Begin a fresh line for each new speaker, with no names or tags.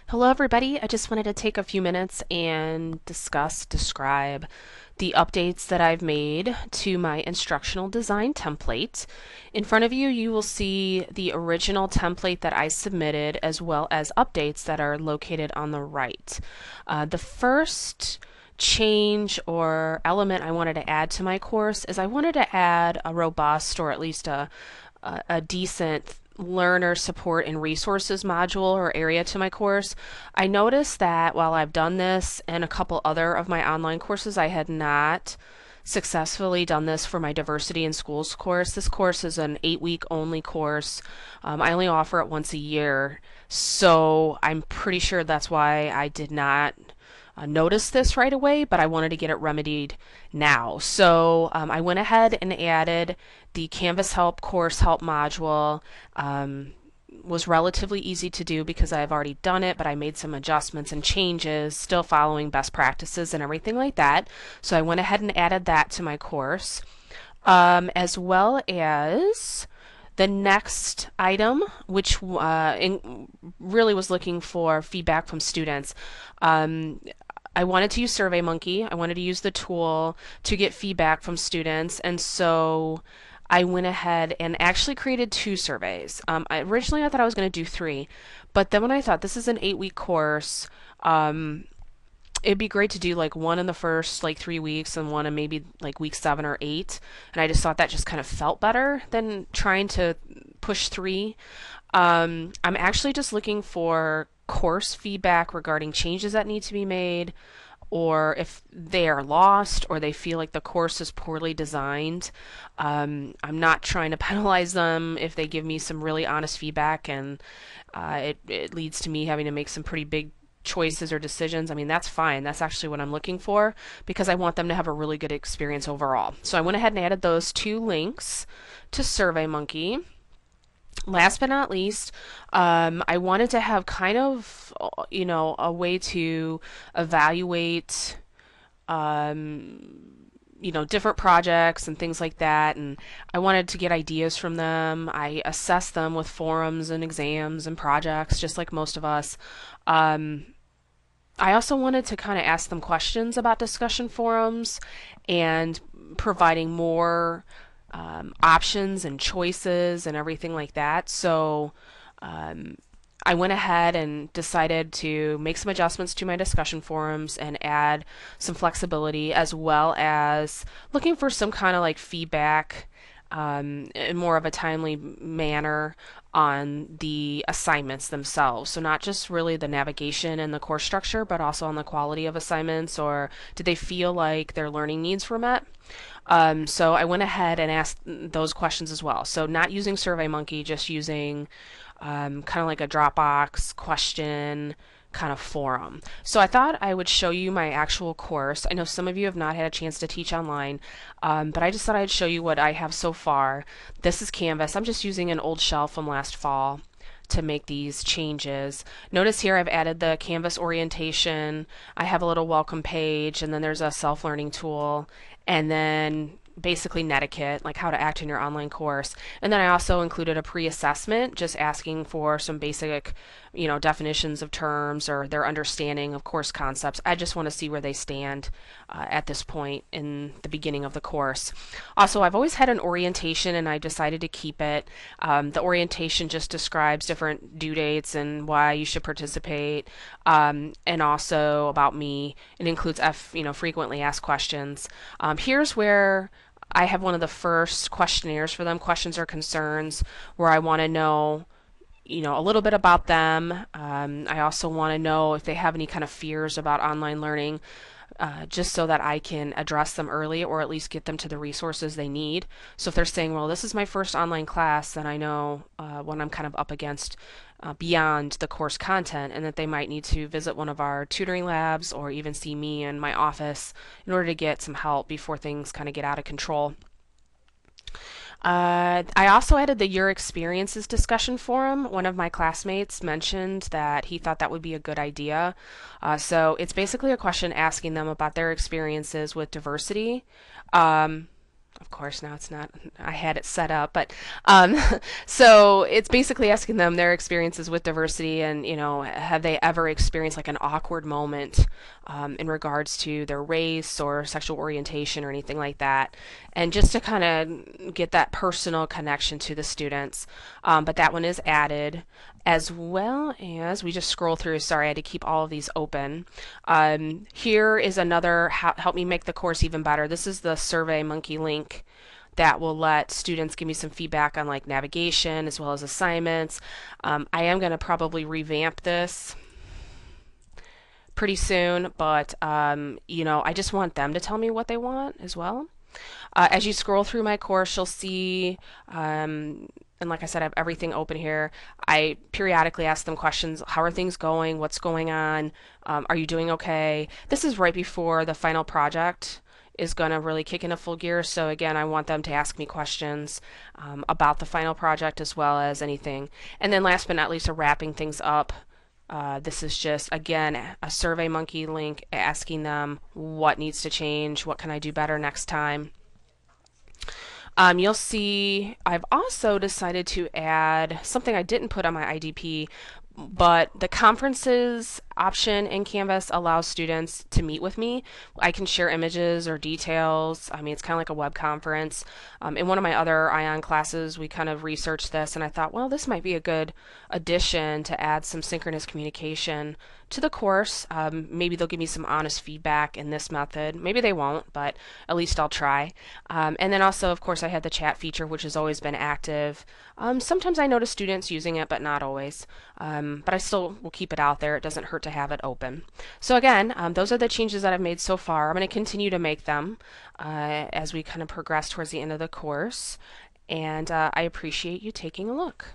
Hello, everybody. I just wanted to take a few minutes and describe the updates that I've made to my instructional design template. In front of you, you will see the original template that I submitted as well as updates that are located on the right. The first change or element I wanted to add to my course is I wanted to add a robust or at least a decent learner support and resources module or area to my course. I noticed that while I've done this and a couple other of my online courses, I had not successfully done this for my diversity in schools course. This course is an 8-week only course. I only offer it once a year, so I'm pretty sure that's why I did not notice this right away, but I wanted to get it remedied now. So I went ahead and added the Canvas Help course help module. Was relatively easy to do because I've already done it, but I made some adjustments and changes, still following best practices and everything like that. So I went ahead and added that to my course, as well as the next item, which really was looking for feedback from students. I wanted to use SurveyMonkey. I wanted to use the tool to get feedback from students, and so I went ahead and actually created 2 surveys. Originally, I thought I was going to do 3, but then when I thought this is an 8-week course, it'd be great to do like one in the first like 3 weeks and one in maybe like week 7 or 8. And I just thought that just kind of felt better than trying to push 3. I'm actually just looking for course feedback regarding changes that need to be made, or if they are lost or they feel like the course is poorly designed. I'm not trying to penalize them if they give me some really honest feedback and it leads to me having to make some pretty big choices or decisions. I mean, that's fine. That's actually what I'm looking for because I want them to have a really good experience overall. So I went ahead and added those 2 links to SurveyMonkey. Last but not least, I wanted to have kind of, a way to evaluate, different projects and things like that. And I wanted to get ideas from them. I assessed them with forums and exams and projects, just like most of us. I also wanted to kind of ask them questions about discussion forums and providing more options and choices and everything like that. So I went ahead and decided to make some adjustments to my discussion forums and add some flexibility as well as looking for some kind of like feedback in more of a timely manner on the assignments themselves. So not just really the navigation and the course structure, but also on the quality of assignments, or did they feel like their learning needs were met? So I went ahead and asked those questions as well. So not using SurveyMonkey, just using kind of like a Dropbox question kind of forum. So I thought I would show you my actual course. I know some of you have not had a chance to teach online, but I just thought I'd show you what I have so far. This is Canvas. I'm just using an old shell from last fall to make these changes. Notice here I've added the Canvas orientation. I have a little welcome page, and then there's a self-learning tool, and then basically netiquette, like how to act in your online course. And then I also included a pre-assessment, just asking for some basic, definitions of terms or their understanding of course concepts. I just want to see where they stand at this point in the beginning of the course. Also, I've always had an orientation and I decided to keep it. The orientation just describes different due dates and why you should participate, and also about me. It includes frequently asked questions. Here's where I have one of the first questionnaires for them, questions or concerns, where I want to know, a little bit about them. I also want to know if they have any kind of fears about online learning, just so that I can address them early or at least get them to the resources they need. So if they're saying, well, this is my first online class, then I know when I'm kind of up against beyond the course content and that they might need to visit one of our tutoring labs or even see me in my office in order to get some help before things kind of get out of control. I also added the Your Experiences discussion forum. One of my classmates mentioned that he thought that would be a good idea. So it's basically a question asking them about their experiences with diversity. Of course, now it's not. I had it set up, but um, so it's basically asking them their experiences with diversity, and have they ever experienced like an awkward moment in regards to their race or sexual orientation or anything like that, and just to kind of get that personal connection to the students. But that one is added, as well as we just scroll through. Sorry, I had to keep all of these open. Here is another help me make the course even better. This is the Survey Monkey link that will let students give me some feedback on like navigation as well as assignments. I am going to probably revamp this pretty soon, but I just want them to tell me what they want as well. As you scroll through my course, you'll see, and like I said, I have everything open here. I periodically ask them questions. How are things going? What's going on? Are you doing okay? This is right before the final project is going to really kick into full gear. So again, I want them to ask me questions about the final project as well as anything. And then last but not least, wrapping things up. This is just, again, a SurveyMonkey link asking them what needs to change, what can I do better next time. You'll see I've also decided to add something I didn't put on my IDP, but the conferences option in Canvas allows students to meet with me. I can share images or details. I mean, it's kind of like a web conference. In one of my other ION classes, we kind of researched this, and I thought, well, this might be a good addition to add some synchronous communication to the course. Maybe they'll give me some honest feedback in this method. Maybe they won't, but at least I'll try. And then also, of course, I had the chat feature, which has always been active. Sometimes I notice students using it, but not always. But I still will keep it out there. It doesn't hurt to have it open. So again, those are the changes that I've made so far. I'm going to continue to make them as we kind of progress towards the end of the course. And I appreciate you taking a look.